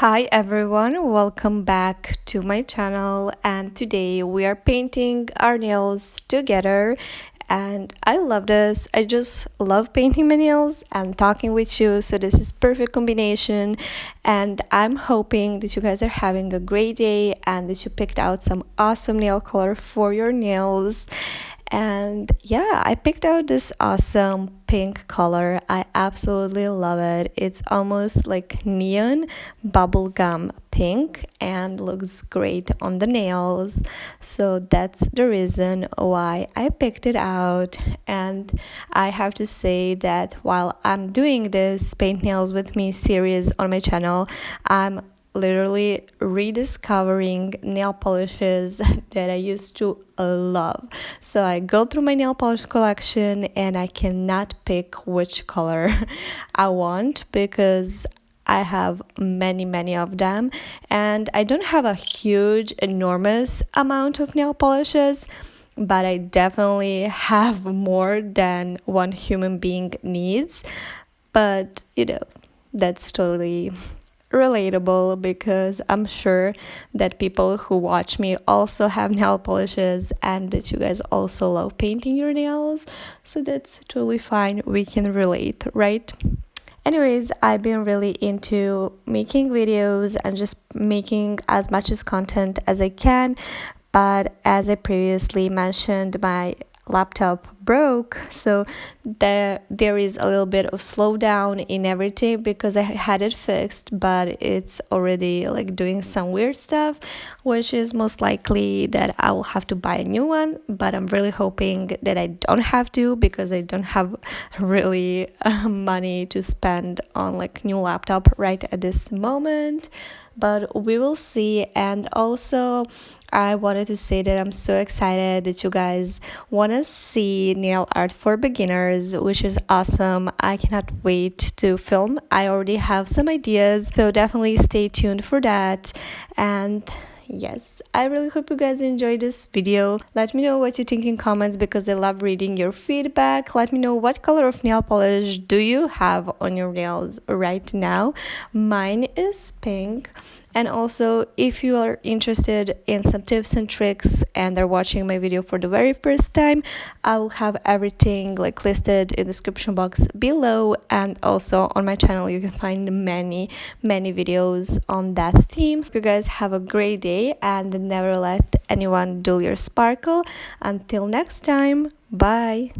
Hi everyone, welcome back to my channel, and today we are painting our nails together. And I love this. I just love painting my nails and talking with you, so this is perfect combination. And I'm hoping that you guys are having a great day and that you picked out some awesome nail color for your nails. And yeah, I picked out this awesome pink color. I absolutely love it. It's almost like neon bubblegum pink and looks great on the nails. So that's the reason why I picked it out. And I have to say that while I'm doing this Paint Nails with Me series on my channel, I'm literally rediscovering nail polishes that I used to love. So I go through my nail polish collection and I cannot pick which color I want because I have many of them, and I don't have a huge enormous amount of nail polishes, but I definitely have more than one human being needs. But that's totally relatable because I'm sure that people who watch me also have nail polishes and that you guys also love painting your nails. So that's totally fine. We can relate, right? Anyways, I've been really into making videos and just making as much as content as I can. But as I previously mentioned, my laptop broke, so there is a little bit of slowdown in everything because I had it fixed, but it's already like doing some weird stuff, which is most likely that I will have to buy a new one. But I'm really hoping that I don't have to, because I don't have really money to spend on like new laptop right at this moment. But we will see. And also, I wanted to say that I'm so excited that you guys want to see nail art for beginners, which is awesome. I cannot wait to film. I already have some ideas, so definitely stay tuned for that. And yes, I really hope you guys enjoyed this video. Let me know what you think in comments because I love reading your feedback. Let me know what color of nail polish do you have on your nails right now. Mine is pink. And also, if you are interested in some tips and tricks and are watching my video for the very first time, I will have everything like listed in the description box below. And also on my channel, you can find many videos on that theme. So you guys have a great day and never let anyone dull your sparkle. Until next time, bye.